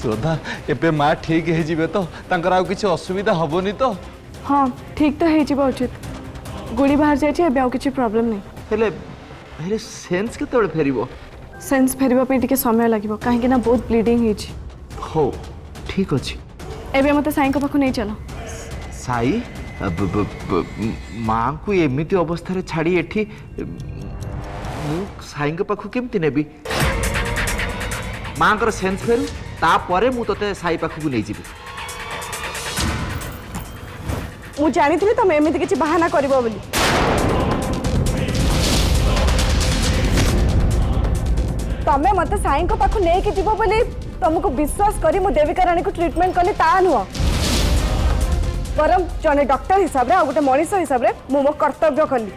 श्रद्धा एबे माँ ठीक है जिबे तो तांकर आउ किछि असुविधा हबोनी तो? हाँ ठीक तो है उचित गोली बाहर जाए एबे आउ किछि प्रॉब्लम नहीं। हेले हेले सेंस केतेबेले फेरिबो? सेंस फेरिबा पे टिके समय लागिबो काहे ना बहुत ब्लीडिंग हिच। हो ठीक अछि एबे मते साई को पाखु नहीं चलो। साई माँ को एमिति अवस्था रे छाड़ी एठी मु साई के पाखु केमति नेबी? माँ कर सेंस फेरु तापरे मु तते साई पाखु नहीं जिबी। मु जानी थी तुम एमिति किछि बहाना करबो बोली। तमे मते साई को पाखु नहीं कि जीवो बोली तुमको विश्वास करी मु देविका रानी को ट्रीटमेंट कली ता नुह बरम जने डॉक्टर हिसाब रे आ गोटे मनीष हिसाब रे मु मो कर्तव्य कली।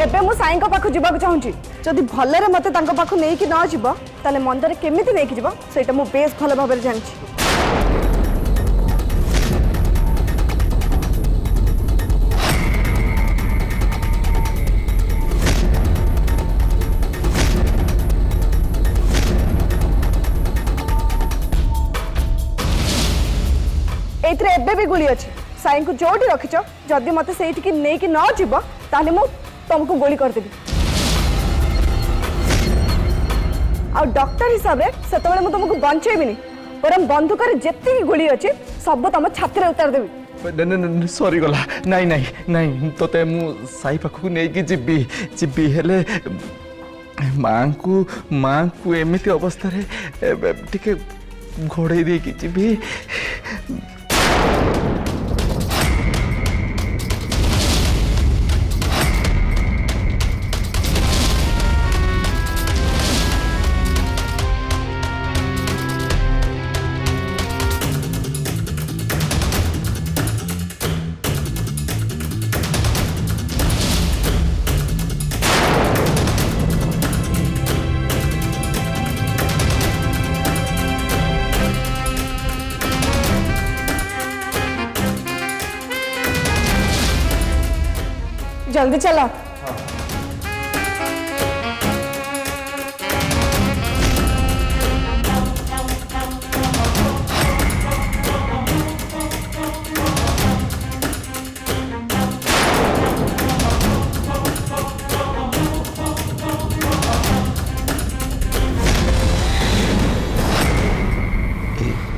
एबे मु साई को पाखु जीवा चाहूची जदि भले रे मते तांको पाखु नहीं कि न जीवो ताले मंदरे केमिति नहीं कि जीवो सेटा मु बेस भलो भाबे रे जानची। एथरे एबे भी गोली अछि साई को जोटी रखिछ जदि मते सेठी कि नै कि न जीव ताले मु तुमको गोली कर देबी। आ डॉक्टर हिसाब रे सेतबेले मु तुमको बंचेबी नि परम बंदूक रे जेति गोली अछि सब तुम छाती रे उतार देबी। न सॉरी गला नहीं नहीं नहीं तोते मु साई पाखु नै कि जिबी जिबी हेले माँ को एमिति अवस्था रे टिके घोड़े दे कि जिबी। जल्दी चला।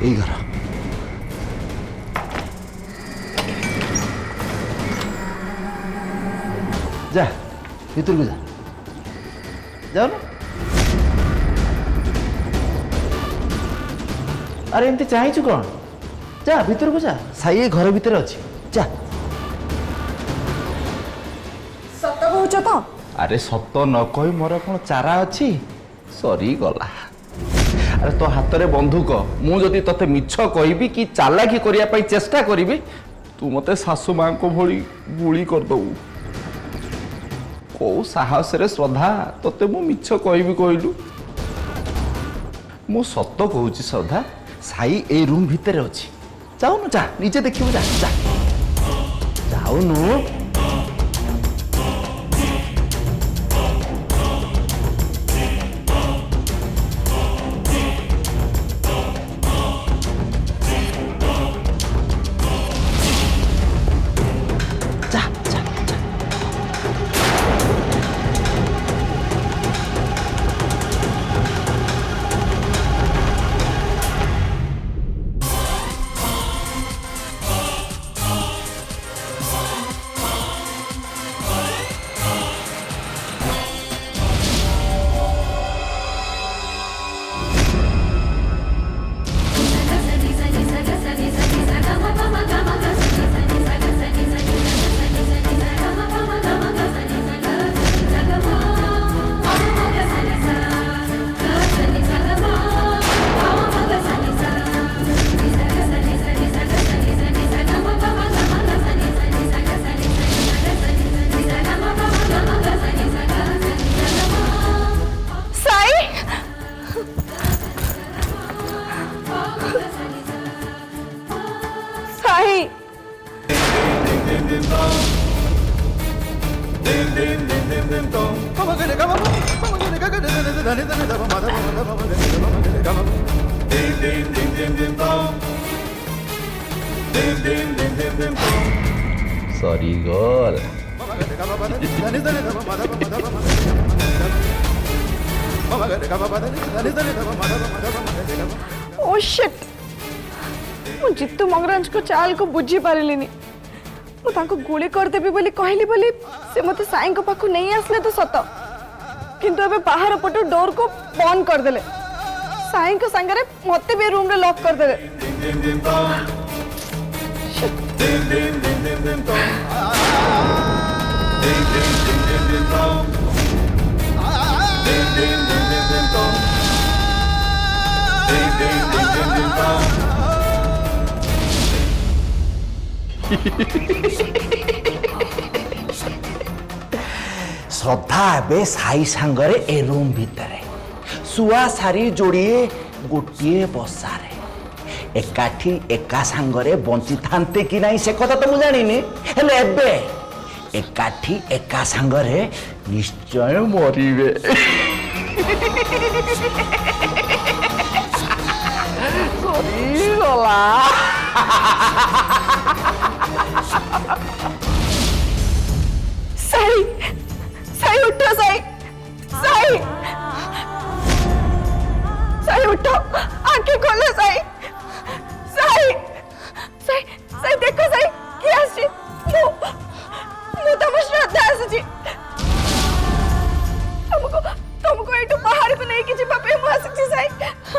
ए घर जा भीतर को जा जाओ ना। अरे एमती चाहू कौन जा भीतर को जा साई घर भीतर अच्छी जा। सत कहूच तो? अरे सत न कही मोर कौन चारा अच्छी सरी गला। अरे तो हाथ में बंधुक मु जदि तते मिछ कहबी कि चालाकी करिया पई चेष्टा करिबी तू मते सासू मां को भली गुली कर दऊ। को साहस रे श्रद्धा तते मु मिछ कहबी कहलु? मु सत कहूची श्रद्धा साई ए रूम भीतर अछि जाऊ न जा नीचे देखिबो जा जा जाऊ न। ओ शिट मु जितु मंगराज को चाल को बुझी पारिलिनी मु तांको गुली कर देबी बोली कहली बोली से मते साईं को पाखु नहीं आसले तो सत किंतु एबे बाहर पटो डोर को बंद कर देले साईं को संगरे मते भी रूम रे लॉक कर देले श्रद्धा एबे साई सांगरे ए रूम भितरे सुआ सारी जोड़िए गोटे बसारे एकाठी एका सांगरे बंची थांते कि नहीं से कथा तो मु जानिनी हेले एबे एकाठी एका सांगरे निश्चय मरिबे सरी गला साई साई उठो साई साई साई उठो आंखें खोलो साई साई साई साई देखो साई क्या आसी मु तम श्रद्धा आसी तुमको एटू बाहर को नहीं कि बापे मु आसी साई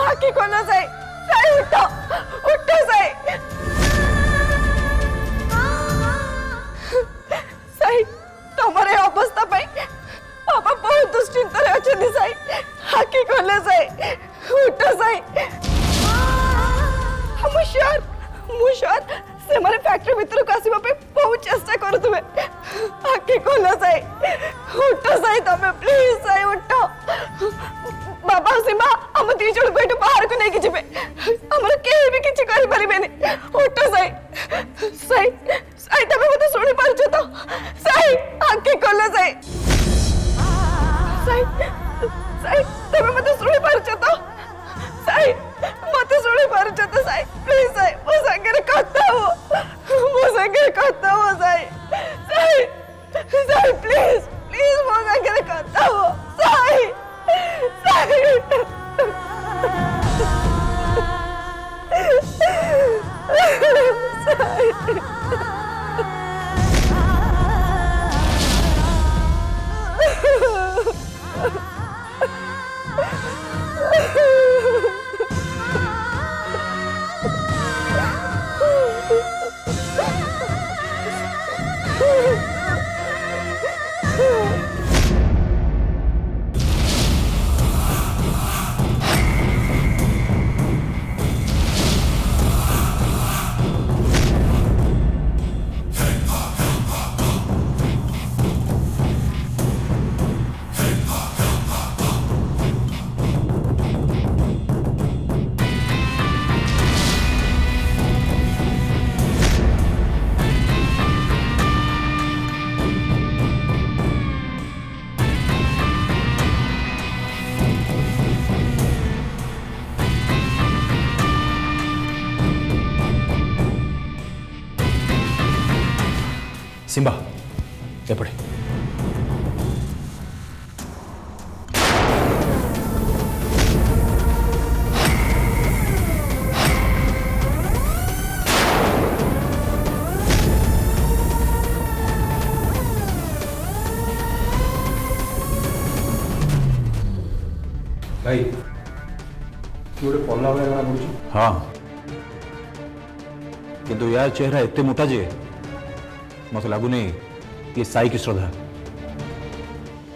आंखें खोलो साई साई उठो उठो साई साई तुम्हारे अवस्था पाई पापा बहुत दुश्चिंता रे अछन साई आंखें खोलो साई उठो साई मुशार से मारे फैक्ट्री भीतर को आसीबा पे बहुत चेष्टा करू तुमे आंखें खोलो साई उठो साई तमे प्लीज साई उठो बाबा सीमा हम दी जण बैठ बाहर को नहीं कि जिबे हमर केही भी किछ करि परिबेनी उठो साई साई साई तमे मते सुनि पारछ तो साई आंखें खोलो साई साई साई तमे मते सुनि पारछ तो साई मते सुनि पारछ तो साई प्लीज साई मो संगे कथा हो साई साई साई प्लीज प्लीज मो संगे कथा हो साई साई सिंबा एपड़े भाई तू गोटे पल्ला भाई जଣା पड़ुଛି हाँ किंतु यार चेहरा एते मोटा जे मत लगुनि ये साई की श्रद्धा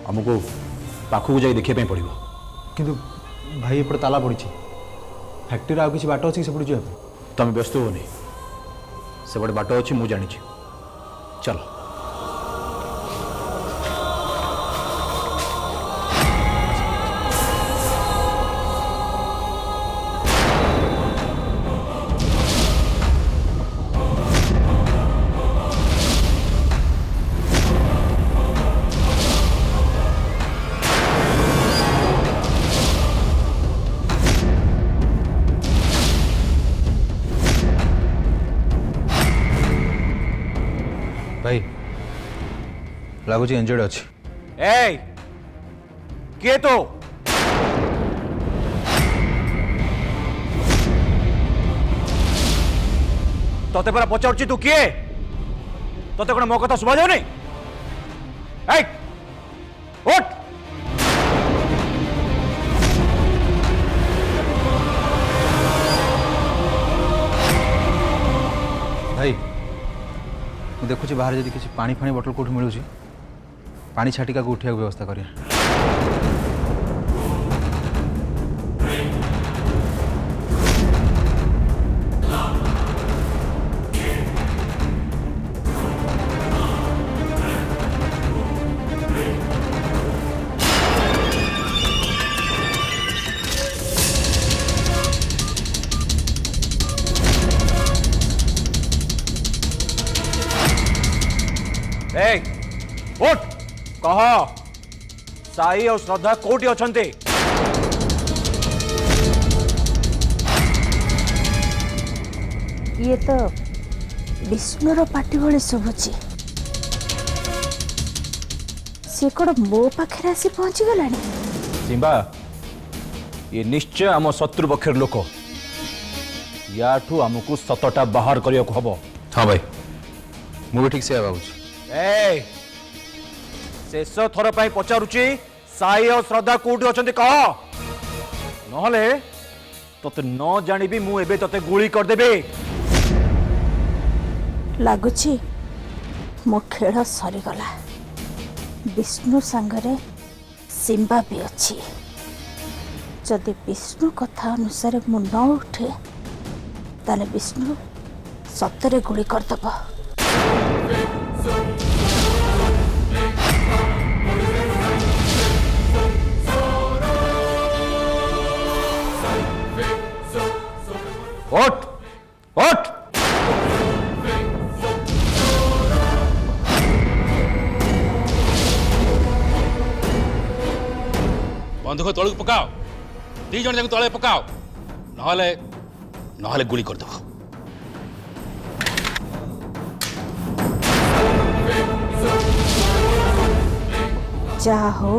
आमको पाखक जाई देखिए पड़ो किंतु भाई एपटे ताला पड़ी फैक्ट्री आउ किसी बाट अच्छी से पड़ी तुम व्यस्त होनी से बड़े बाट अच्छी मुझे जानी चलो भाई लगुच इंजर्ड अच्छी ए किए तो तोते परा पचारुची तू किए तोते कोन मो कथा सुबा जाउनी ए उठ भाई ମୁଁ ଦେଖୁଛି ବାହାରେ ଯଦି କିଛି ପାଣି ଫାଣି ବୋଟଲ କେଉଁଠି ମିଳୁଛି ପାଣି ଛାଟିକାକୁ ଉଠିବାକୁ ବ୍ୟବସ୍ଥା କରିବା। ए उठ कह साई और श्रद्धा कोठी अछंती ये तो विष्णुर पार्टी भली शुभुची सी कौन मो पाखे आसी पहुंची गलानी सिंबा ये निश्चय आम शत्रु पक्षर लोक याठू आमको सतटा बाहर करिया को हबो। हाँ भाई ମୁଁ ବି ଠିକ୍ ସେୟା ଭାବୁଛି। ए शेष थर पाई पचारुची साई और श्रद्धा कोठी अछंती कह नहले तते न जानी भी मु एबे तते गुली कर देबे। लगुची मो खेल सरीगला विष्णु सांगरे सिंबा भी अच्छी जदि विष्णु कथा अनुसार मु न उठे ताले विष्णु सतरे गुली करदब। उठ उठ बंधुक तलू पकाओ दी जन जाक तले पकाओ नहले नहले गुली कर दो। जा हो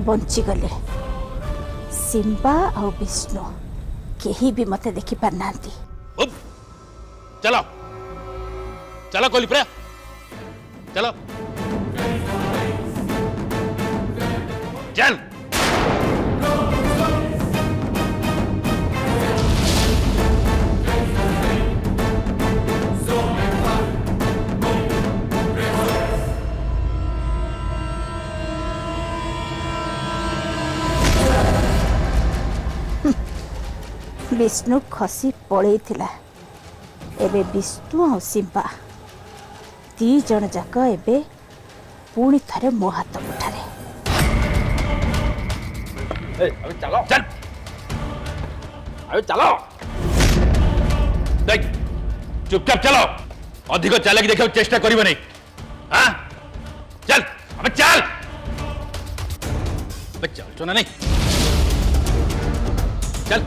बंची गले सिंबा और विष्णु केही भी मते देखि पार नांती। चलो चलो कोली प्रा चलो चल विष्णु खसी पड़े थिला एबे विष्णु और सिंबा दी जन जाक एबे पुणी थरे मो हाथ मुठारे। अबे चलो चल अबे चलो देख चुपचाप चलो अधिक चल देखा चेष्टा करिबो नहीं। हाँ चल अबे चल अबे चल चुना नहीं चल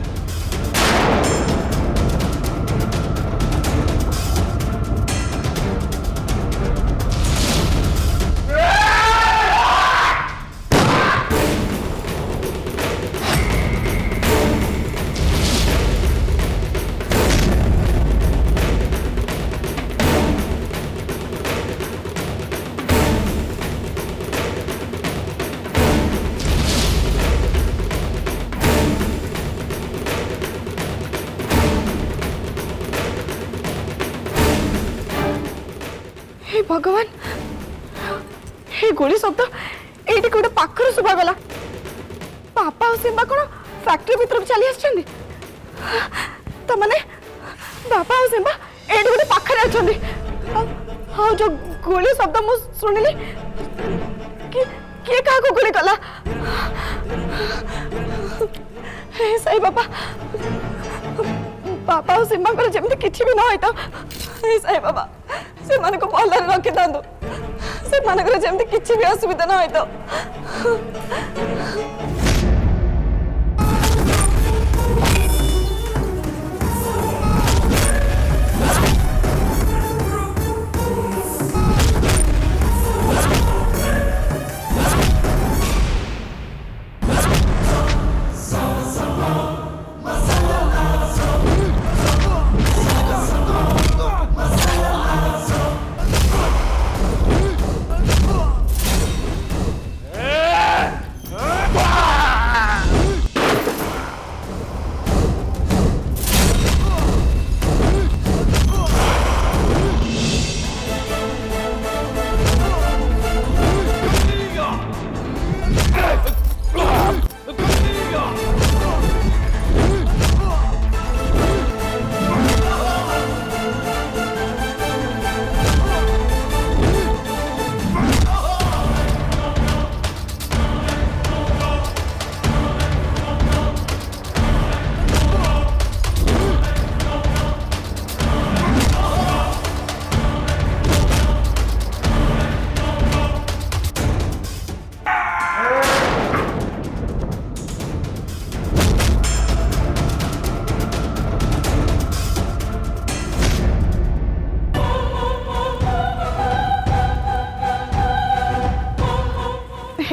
हे भगवान हे गोली शब्द एटी गोटे पाखर शुभा गला पापा और सिंबा कौन फैक्ट्री भीतर चली आछंदी तो माने बापा और सिंबा एटी गोटे पाखर आछंदी हां जो गोली शब्द मु सुनिली के का को गोली कला हे साई बाबा पापा और सिंबा को जेमते किछि भी न होई तो हे साई बाबा से मन को भल रखी था से मन जमी किसी भी असुविधा न हो तो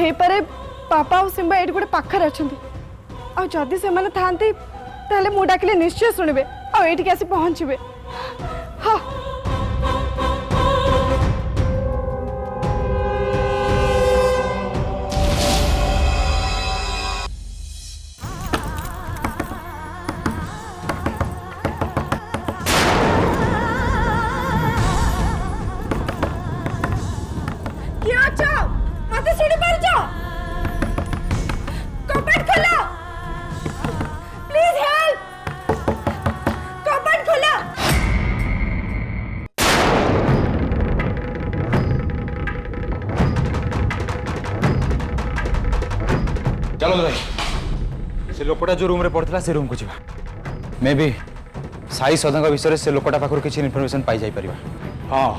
हे पारे पापा और सिम्बा एठी गोटे पाखर अछंती आ जदी से माने थांती ताले मु डाकिले निश्चय सुनिबे आ एठी के आसी पहुंचबे हां क्या चाओ मते सीढ़ी पर जाओ कपट खोलो प्लीज हेल्प कपट खोलो चलो भाई से लोकटा जो रूम रे पड़ता से रूम को जीवा मे भी साई सदा विषय से लोकटा पाखर किसी इनफॉरमेशन पाई जाई परिबा। हाँ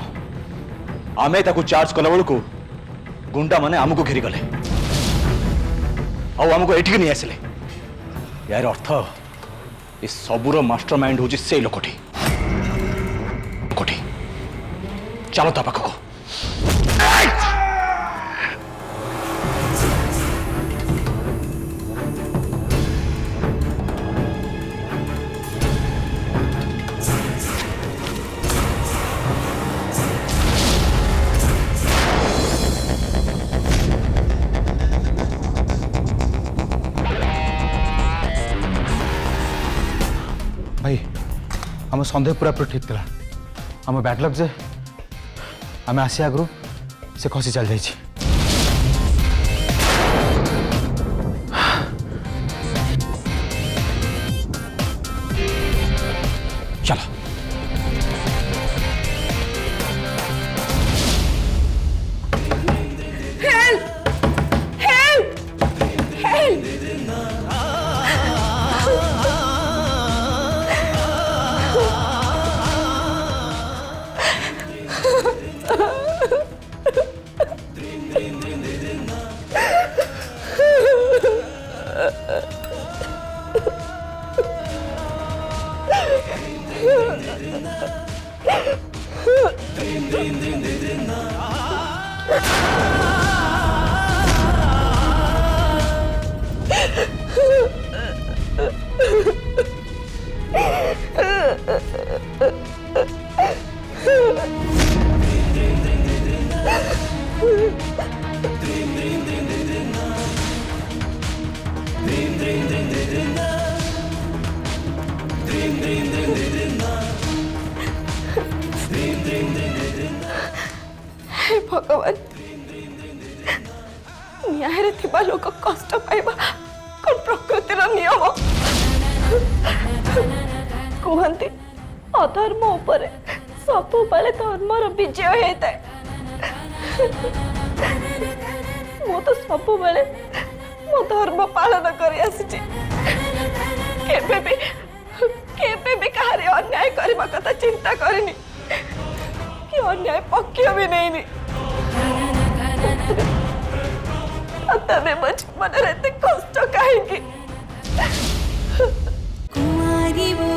आमे ताकू चार्ज कला बेलू गुंडा माने आमको घेरी गले आमको एठिक नहीं आसिले यार अर्थ ये सबूर मास्टर माइंड हूँ से लोकटी चलो ता पाखक भाई आम सन्देह पूरा पूरा ठीक था आम बैडलक जे आम आसिया आगु से खसी चल जाइए। चलो हे भगवान न्याय थिबा लोक कष्ट पाइबा कोन प्रकृतिर नियम कहते अधर्म उपरे सब बेले धर्मर विजय होता है मु तो सब बेले मो धर्म पालन कर केबे भी कहारे अन्याय करबा कथा चिंता करनी कि अन्याय पक्ष भी नहीं तबे मुझ मन रहते कष्ट कहेंगे कुमारी वो